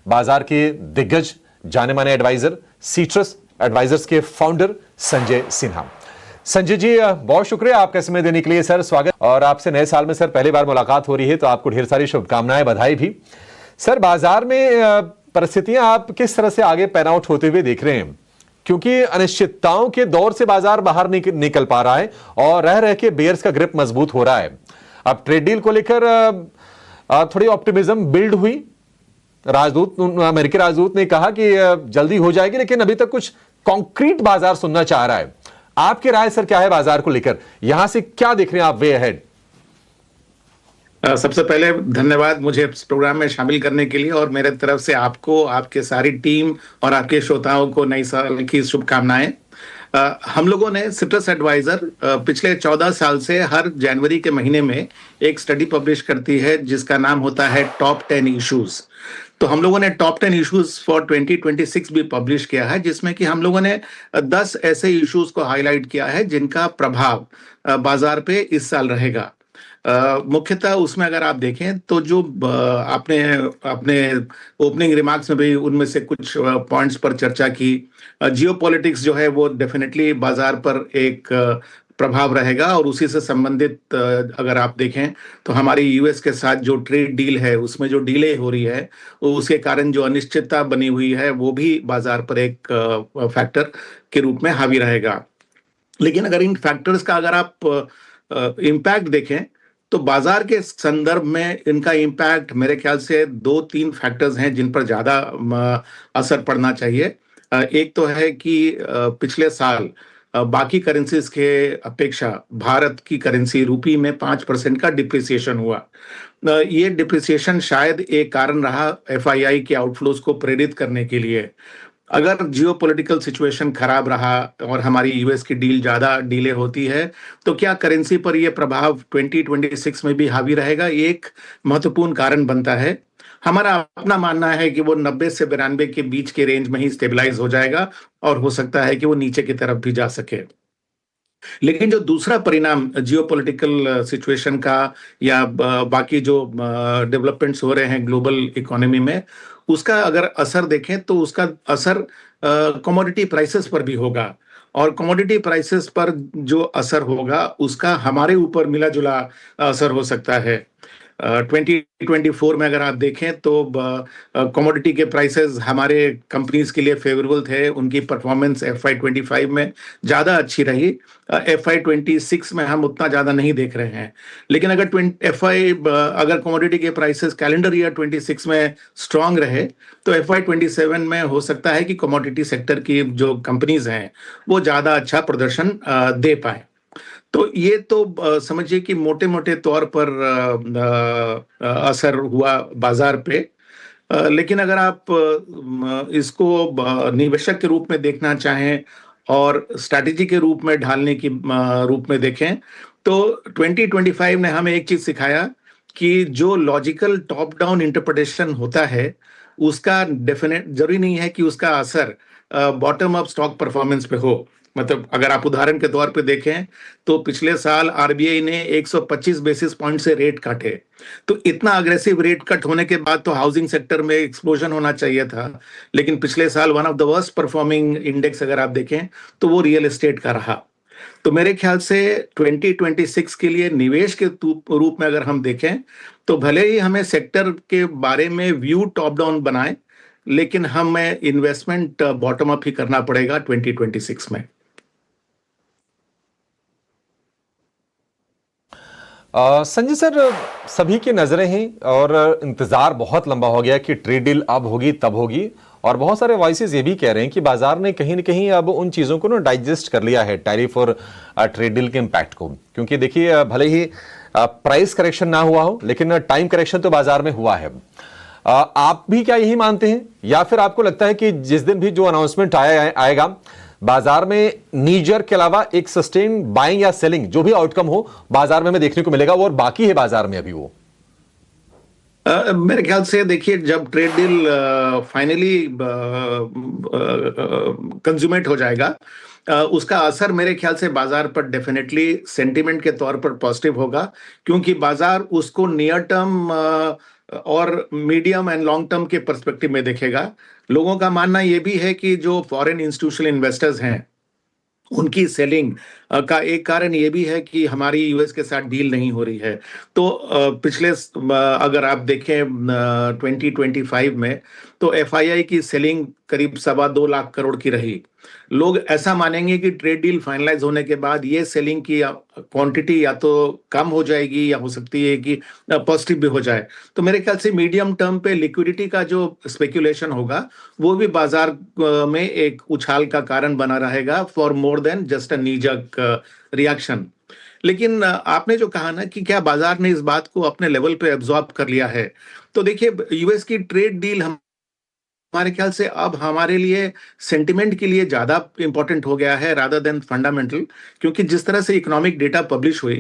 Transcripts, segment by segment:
बाजार के दिग्गज जाने माने एडवाइजर सीट्रस एडवाइजर्स के फाउंडर संजय सिन्हा। संजय जी, बहुत शुक्रिया आपका समय देने के लिए सर, स्वागत। और आपसे नए साल में सर पहली बार मुलाकात हो रही है, तो आपको ढेर सारी शुभकामनाएं, बधाई भी। सर, बाजार में परिस्थितियां आप किस तरह से आगे पैन आउट होते हुए देख रहे हैं, क्योंकि अनिश्चितताओं के दौर से बाजार बाहर निकल पा रहा है और रह रह के बेयर्स का ग्रिप मजबूत हो रहा है। अब ट्रेड डील को लेकर थोड़ी ऑप्टिमिज्म बिल्ड हुई। अमेरिकी राजदूत ने कहा कि जल्दी हो जाएगी, लेकिन अभी तक कुछ कॉन्क्रीट बाजार सुनना चाह रहा है। आपकी राय सर क्या है बाजार को लेकर? यहां से क्या देख रहे हैं आप वे अहेड? सबसे पहले धन्यवाद मुझे इस प्रोग्राम में शामिल करने के लिए, और मेरे तरफ से आपको, आपके सारी टीम और आपके श्रोताओं को नई साल की शुभकामनाएं। हम लोगों ने सिट्रस एडवाइजर पिछले 14 साल से हर जनवरी के महीने में एक स्टडी पब्लिश करती है जिसका नाम होता है टॉप 10 इश्यूज। तो हम लोगों ने टॉप 10 इश्यूज फॉर 2026 भी पब्लिश किया है, जिसमें कि हम लोगों ने 10 ऐसे इश्यूज को हाईलाइट किया है जिनका प्रभाव बाजार पे इस साल रहेगा। मुख्यतः उसमें अगर आप देखें तो जो आपने अपने ओपनिंग रिमार्क्स में भी उनमें से कुछ पॉइंट्स पर चर्चा की। जियोपॉलिटिक्स जो है वो डेफिनेटली बाजार पर एक प्रभाव रहेगा, और उसी से संबंधित अगर आप देखें तो हमारी यूएस के साथ जो ट्रेड डील है उसमें जो डिले हो रही है, उसके कारण जो अनिश्चितता बनी हुई है वो भी बाजार पर एक फैक्टर के रूप में हावी रहेगा। लेकिन अगर इन फैक्टर्स का अगर आप इम्पैक्ट देखें तो बाजार के संदर्भ में इनका इम्पैक्ट मेरे ख्याल से 2-3 फैक्टर्स हैं जिन पर ज्यादा असर पड़ना चाहिए। एक तो है कि पिछले साल बाकी करेंसीज के अपेक्षा भारत की करेंसी रूपी में 5% का डिप्रिसिएशन हुआ। ये डिप्रिसिएशन शायद एक कारण रहा एफआईआई के आउटफ्लोज को प्रेरित करने के लिए। अगर जियोपॉलिटिकल सिचुएशन खराब रहा और हमारी यूएस की डील ज्यादा डिले होती है तो क्या करेंसी पर यह प्रभाव 2026 में भी हावी रहेगा, ये एक महत्वपूर्ण कारण बनता है। हमारा अपना मानना है कि वो 90 से 92 के बीच के रेंज में ही स्टेबलाइज हो जाएगा, और हो सकता है कि वो नीचे की तरफ भी जा सके। लेकिन जो दूसरा परिणाम जियोपॉलिटिकल सिचुएशन का या बाकी जो डेवलपमेंट्स हो रहे हैं ग्लोबल इकोनॉमी में, उसका अगर असर देखें तो उसका असर कमोडिटी प्राइसेस पर भी होगा, और कमोडिटी प्राइसेस पर जो असर होगा उसका हमारे ऊपर मिला जुला असर हो सकता है। 2024 में अगर आप देखें तो कमोडिटी के प्राइसेस हमारे कंपनीज के लिए फेवरेबल थे, उनकी परफॉर्मेंस FY25 में ज़्यादा अच्छी रही। FY26 में हम उतना ज़्यादा नहीं देख रहे हैं। लेकिन अगर कमोडिटी के प्राइसेस कैलेंडर ईयर 26 में स्ट्रांग रहे तो FY27 में हो सकता है कि कमोडिटी सेक्टर की जो कंपनीज हैं वो ज़्यादा अच्छा प्रदर्शन दे पाए। तो ये तो समझिए कि मोटे मोटे तौर पर असर हुआ बाजार पे। लेकिन अगर आप इसको निवेशक के रूप में देखना चाहें और स्ट्रैटेजी के रूप में ढालने की रूप में देखें तो 2025 ने हमें एक चीज सिखाया कि जो लॉजिकल टॉप डाउन इंटरप्रिटेशन होता है उसका डेफिनेट जरूरी नहीं है कि उसका असर बॉटम अप स्टॉक परफॉर्मेंस पे हो। मतलब अगर आप उदाहरण के तौर पे देखें तो पिछले साल आरबीआई ने 125 बेसिस पॉइंट से रेट काटे, तो इतना अग्रेसिव रेट कट होने के बाद तो हाउसिंग सेक्टर में एक्सप्लोजन होना चाहिए था। लेकिन पिछले साल one of the worst performing index अगर आप देखें तो वो रियल एस्टेट का रहा। तो मेरे ख्याल से 2026 के लिए निवेश के रूप में अगर हम देखें तो भले ही हमें सेक्टर के बारे में व्यू टॉप डाउन बनाए, लेकिन हमें इन्वेस्टमेंट बॉटम अप ही करना पड़ेगा 2026 में। संजय सर, सभी की नजरें हैं और इंतजार बहुत लंबा हो गया कि ट्रेड डील अब होगी तब होगी, और बहुत सारे वॉइसेस ये भी कह रहे हैं कि बाजार ने कहीं ना कहीं अब उन चीजों को ना डाइजेस्ट कर लिया है, टैरिफ और ट्रेड डील के इम्पैक्ट को। क्योंकि देखिए, भले ही प्राइस करेक्शन ना हुआ हो लेकिन टाइम करेक्शन तो बाजार में हुआ है। आप भी क्या यही मानते हैं, या फिर आपको लगता है कि जिस दिन भी जो अनाउंसमेंट आएगा बाजार में नीजर के अलावा एक सस्टेन बाइंग या सेलिंग जो भी आउटकम हो बाजार में हमें देखने को मिलेगा, वो और बाकी है बाजार में अभी वो? मेरे ख्याल से देखिए, जब ट्रेड डील फाइनली कंज्यूमेट हो जाएगा उसका असर मेरे ख्याल से बाजार पर डेफिनेटली सेंटीमेंट के तौर पर पॉजिटिव होगा, क्योंकि बाजार उसको नियर टर्म और मीडियम एंड लॉन्ग टर्म के पर्सपेक्टिव में देखेगा। लोगों का मानना यह भी है कि जो फॉरेन इंस्टीट्यूशनल इन्वेस्टर्स हैं उनकी सेलिंग का एक कारण ये भी है कि हमारी यूएस के साथ डील नहीं हो रही है। तो अगर आप देखें 2025 में तो एफआईआई की सेलिंग करीब 2.25 लाख करोड़ की रही। लोग ऐसा मानेंगे कि ट्रेड डील फाइनलाइज होने के बाद ये सेलिंग की क्वांटिटी या तो कम हो जाएगी या हो सकती है कि पॉजिटिव भी हो जाए। तो मेरे ख्याल से मीडियम टर्म पे लिक्विडिटी का जो स्पेक्यूलेशन होगा वो भी बाजार में एक उछाल का कारण बना रहेगा for more than just a नीजक reaction. लेकिन आपने जो कहा ना कि क्या बाजार ने इस बात को अपने लेवल पे एब्जॉर्ब कर लिया है, तो देखिए यूएस की ट्रेड डील हमारे ख्याल से अब हमारे लिए सेंटिमेंट के लिए ज्यादा इंपॉर्टेंट हो गया है रादर देन फंडामेंटल। क्योंकि जिस तरह से इकोनॉमिक डेटा पब्लिश हुई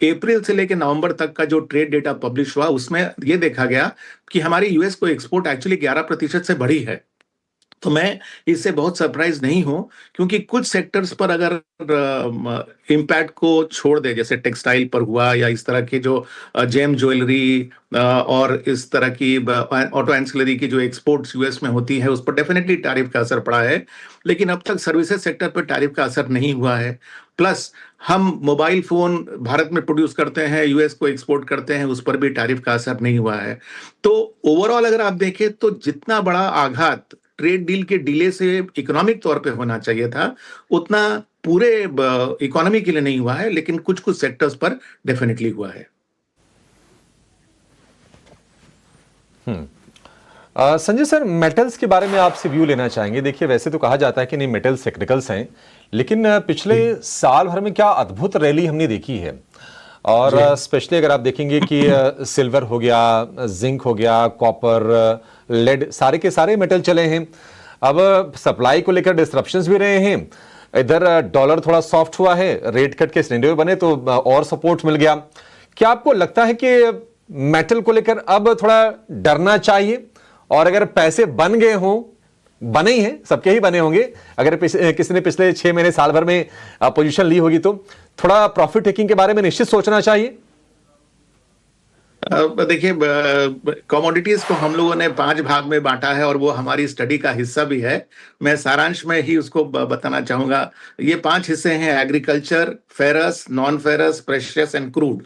अप्रैल से लेकर नवंबर तक का जो ट्रेड डेटा पब्लिश हुआ उसमें यह देखा गया कि हमारी यूएस को एक्सपोर्ट एक्चुअली 11% से बढ़ी है। तो मैं इससे बहुत सरप्राइज नहीं हूं, क्योंकि कुछ सेक्टर्स पर अगर इम्पैक्ट को छोड़ दे, जैसे टेक्सटाइल पर हुआ या इस तरह के जो जेम ज्वेलरी और इस तरह की ऑटो एंसिलरी की जो एक्सपोर्ट्स यूएस में होती है, उस पर डेफिनेटली टैरिफ का असर पड़ा है। लेकिन अब तक सर्विसेज सेक्टर पर टैरिफ का असर नहीं हुआ है। प्लस हम मोबाइल फोन भारत में प्रोड्यूस करते हैं, यूएस को एक्सपोर्ट करते हैं, उस पर भी टैरिफ का असर नहीं हुआ है। तो ओवरऑल अगर आप देखें तो जितना बड़ा आघात ट्रेड डील के डिले से इकोनॉमिक तौर पे होना चाहिए था उतना पूरे इकोनॉमी के लिए नहीं हुआ है, लेकिन कुछ कुछ सेक्टर्स पर डेफिनेटली हुआ है। संजय सर, मेटल्स के बारे में आपसे व्यू लेना चाहेंगे। देखिए, वैसे तो कहा जाता है कि नहीं मेटल्स टेक्निकल्स हैं, लेकिन पिछले साल भर में क्या अद्भुत रैली हमने देखी है। और स्पेशली अगर आप देखेंगे कि सिल्वर हो गया, जिंक हो गया, कॉपर, लेड, सारे के सारे मेटल चले हैं। अब सप्लाई को लेकर डिस्ट्रप्शंस भी रहे हैं। इधर डॉलर थोड़ा सॉफ्ट हुआ है, रेट कट के सिनेरियो बने तो और सपोर्ट मिल गया। क्या आपको लगता है कि मेटल को लेकर अब थोड़ा डरना चाहिए? और अगर पैसे बन गए हों, बने ही हैं, सबके ही बने होंगे, अगर किसी ने पिछले 6 महीने साल भर में पोजीशन ली होगी तो थोड़ा प्रॉफिट टेकिंग के बारे में निश्चित सोचना चाहिए। देखिए, कमोडिटीज को हम लोगों ने 5 भाग में बांटा है और वो हमारी स्टडी का हिस्सा भी है। मैं सारांश में ही उसको बताना चाहूंगा। ये 5 हिस्से हैं: agriculture, ferrous, non ferrous, precious and crude.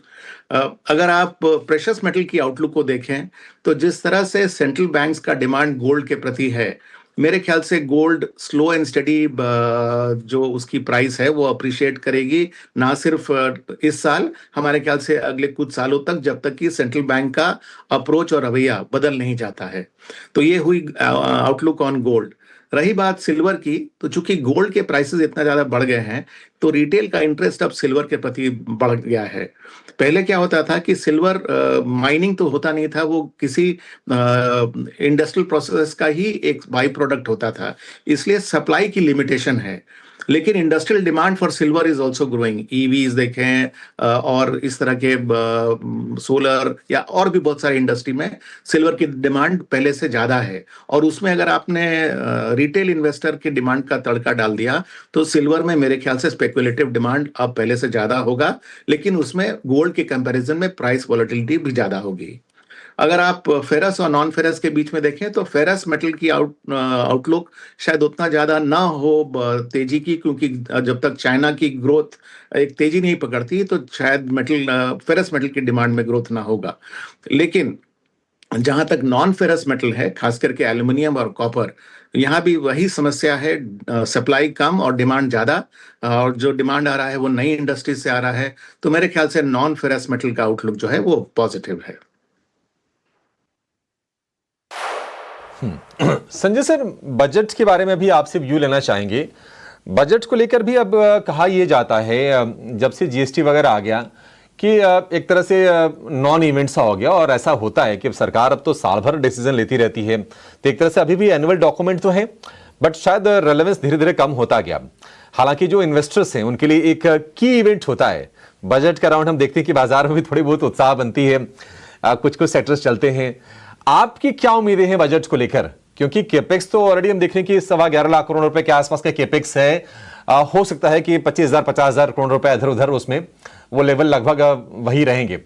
अगर आप प्रेशियस मेटल की आउटलुक को देखें तो जिस तरह से सेंट्रल बैंक्स का डिमांड गोल्ड के प्रति है, मेरे ख्याल से गोल्ड स्लो एंड स्टडी जो उसकी प्राइस है वो अप्रिशिएट करेगी, ना सिर्फ इस साल, हमारे ख्याल से अगले कुछ सालों तक, जब तक कि सेंट्रल बैंक का अप्रोच और रवैया बदल नहीं जाता है। तो ये हुई आउटलुक ऑन गोल्ड। रही बात सिल्वर की, तो चूंकि गोल्ड के प्राइसेस इतना ज्यादा बढ़ गए हैं तो रिटेल का इंटरेस्ट अब सिल्वर के प्रति बढ़ गया है। पहले क्या होता था कि सिल्वर माइनिंग तो होता नहीं था, वो किसी इंडस्ट्रियल प्रोसेस का ही एक बाई प्रोडक्ट होता था, इसलिए सप्लाई की लिमिटेशन है। लेकिन industrial demand for silver is also growing. EVs देखें और इस तरह के सोलर या और भी बहुत सारी इंडस्ट्री में सिल्वर की डिमांड पहले से ज्यादा है। और उसमें अगर आपने रिटेल इन्वेस्टर की डिमांड का तड़का डाल दिया तो सिल्वर में मेरे ख्याल से स्पेकुलेटिव डिमांड अब पहले से ज्यादा होगा, लेकिन उसमें गोल्ड के कंपैरिजन में प्राइस वॉलेटिलिटी भी ज्यादा होगी। अगर आप फेरस और नॉन फेरस के बीच में देखें तो फेरस मेटल की आउटलुक शायद उतना ज्यादा ना हो तेजी की, क्योंकि जब तक चाइना की ग्रोथ एक तेजी नहीं पकड़ती तो शायद फेरस मेटल की डिमांड में ग्रोथ ना होगा। लेकिन जहां तक नॉन फेरस मेटल है, खास करके एल्यूमिनियम और कॉपर, यहां भी वही समस्या है, सप्लाई कम और डिमांड ज्यादा। और जो डिमांड आ रहा है वो नई इंडस्ट्री से आ रहा है। तो मेरे ख्याल से नॉन फेरस मेटल का आउटलुक जो है वो पॉजिटिव है। संजय सर, बजट के बारे में भी आपसे व्यू लेना चाहेंगे। बजट को लेकर भी अब कहा यह जाता है, जब से जीएसटी वगैरह आ गया, कि एक तरह से नॉन इवेंट सा हो गया। और ऐसा होता है कि सरकार अब तो साल भर डिसीजन लेती रहती है, तो एक तरह से अभी भी एनुअल डॉक्यूमेंट तो है, बट शायद रेलेवेंस धीरे धीरे कम होता गया। हालांकि जो इन्वेस्टर्स हैं उनके लिए एक की इवेंट होता है बजट का राउंड। हम देखते हैं कि बाजार में भी थोड़ी बहुत उत्साह बनती है, कुछ कुछ सेक्टर्स चलते हैं। आपकी क्या उम्मीदें हैं बजट को लेकर? क्योंकि केपेक्स तो ऑलरेडी हम देख रहे हैं कि 11.25 लाख करोड़ रुपए के आसपास का केपेक्स है। हो सकता है कि 25,000 50,000 करोड़ रुपए इधर उधर, उसमें वो लेवल लगभग वही रहेंगे।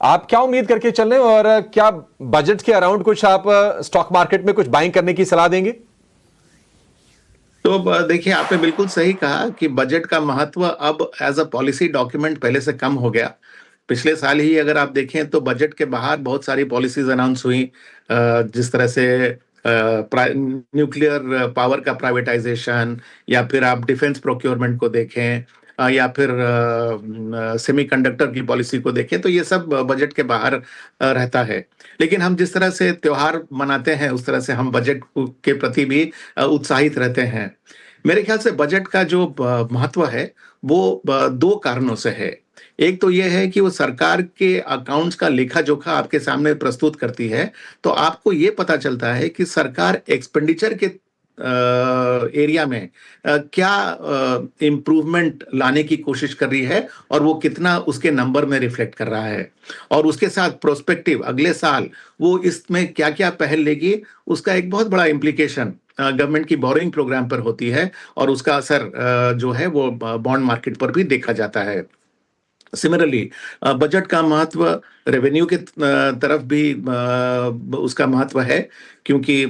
आप क्या उम्मीद करके चल रहे हैं और क्या बजट के अराउंड कुछ आप स्टॉक मार्केट में कुछ बाइंग करने की सलाह देंगे? तो देखिए, आपने बिल्कुल सही कहा कि बजट का महत्व अब एज अ पॉलिसी डॉक्यूमेंट पहले से कम हो गया। पिछले साल ही अगर आप देखें तो बजट के बाहर बहुत सारी पॉलिसीज अनाउंस हुई, जिस तरह से न्यूक्लियर पावर का प्राइवेटाइजेशन, या फिर आप डिफेंस प्रोक्योरमेंट को देखें, या फिर सेमीकंडक्टर की पॉलिसी को देखें, तो ये सब बजट के बाहर रहता है। लेकिन हम जिस तरह से त्योहार मनाते हैं उस तरह से हम बजट के प्रति भी उत्साहित रहते हैं। मेरे ख्याल से बजट का जो महत्व है वो दो कारणों से है। एक तो ये है कि वो सरकार के अकाउंट्स का लेखा जोखा आपके सामने प्रस्तुत करती है, तो आपको ये पता चलता है कि सरकार एक्सपेंडिचर के एरिया में क्या इम्प्रूवमेंट लाने की कोशिश कर रही है और वो कितना उसके नंबर में रिफ्लेक्ट कर रहा है, और उसके साथ प्रोस्पेक्टिव अगले साल वो इसमें क्या क्या पहल लेगी, उसका एक बहुत बड़ा इम्प्लीकेशन गवर्नमेंट की बोरिंग प्रोग्राम पर होती है, और उसका असर जो है वो बॉन्ड मार्केट पर भी देखा जाता है। सिमिलरली बजट का महत्व रेवेन्यू के तरफ भी उसका महत्व है, क्योंकि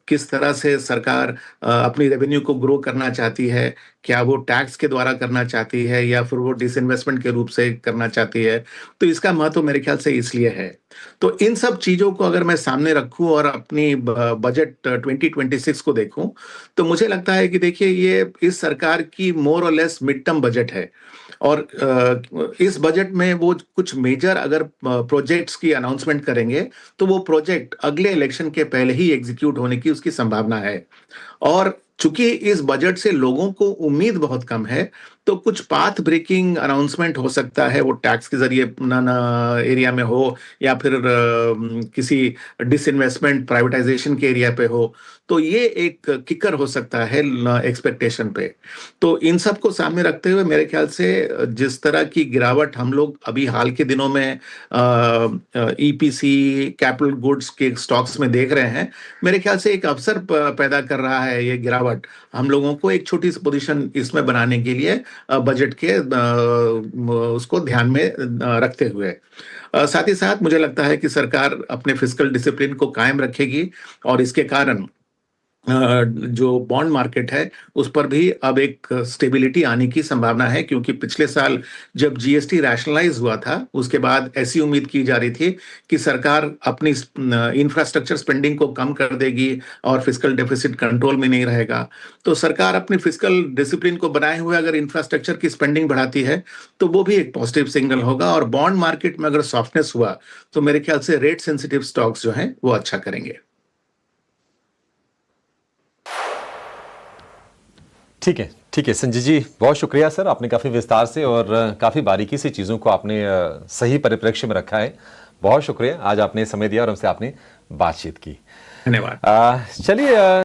किस तरह से सरकार अपनी रेवेन्यू को ग्रो करना चाहती है, क्या वो टैक्स के द्वारा करना चाहती है या फिर वो डिसइन्वेस्टमेंट के रूप से करना चाहती है, तो इसका महत्व मेरे ख्याल से इसलिए है। तो इन सब चीजों को अगर मैं सामने रखूं और अपनी बजट 2026 को देखूं, तो मुझे लगता है कि देखिए, ये इस सरकार की मोर और लेस मिड टर्म बजट है, और इस बजट में वो कुछ मेजर अगर प्रोजेक्ट्स की अनाउंसमेंट करेंगे तो वो प्रोजेक्ट अगले इलेक्शन के पहले ही एग्जीक्यूट होने की उसकी संभावना है। और चूंकि इस बजट से लोगों को उम्मीद बहुत कम है, तो कुछ पाथ ब्रेकिंग अनाउंसमेंट हो सकता है, वो टैक्स के जरिए एरिया में हो, या फिर किसी डिसइन्वेस्टमेंट प्राइवेटाइजेशन के एरिया पे हो, तो ये एक किकर हो सकता है एक्सपेक्टेशन पे। तो इन सब को सामने रखते हुए मेरे ख्याल से जिस तरह की गिरावट हम लोग अभी हाल के दिनों में ईपीसी कैपिटल गुड्स के स्टॉक्स में देख रहे हैं, मेरे ख्याल से एक अवसर पैदा कर रहा है ये गिरावट हम लोगों को एक छोटी सी पोजीशन इसमें बनाने के लिए, बजट के उसको ध्यान में रखते हुए। साथ ही साथ मुझे लगता है कि सरकार अपने फिस्कल डिसिप्लिन को कायम रखेगी, और इसके कारण जो बॉन्ड मार्केट है उस पर भी अब एक स्टेबिलिटी आने की संभावना है, क्योंकि पिछले साल जब जीएसटी रैशनलाइज हुआ था उसके बाद ऐसी उम्मीद की जा रही थी कि सरकार अपनी इंफ्रास्ट्रक्चर स्पेंडिंग को कम कर देगी और फिस्कल डेफिसिट कंट्रोल में नहीं रहेगा। तो सरकार अपनी फिस्कल डिसिप्लिन को बनाए हुए अगर इंफ्रास्ट्रक्चर की स्पेंडिंग बढ़ाती है तो वो भी एक पॉजिटिव सिग्नल होगा, और बॉन्ड मार्केट में अगर सॉफ्टनेस हुआ तो मेरे ख्याल से रेट सेंसिटिव स्टॉक्स जो हैं वो अच्छा करेंगे। ठीक है संजय जी, बहुत शुक्रिया सर। आपने काफ़ी विस्तार से और काफ़ी बारीकी से चीज़ों को आपने सही परिप्रेक्ष्य में रखा है। बहुत शुक्रिया, आज आपने समय दिया और हमसे आपने बातचीत की। धन्यवाद। चलिए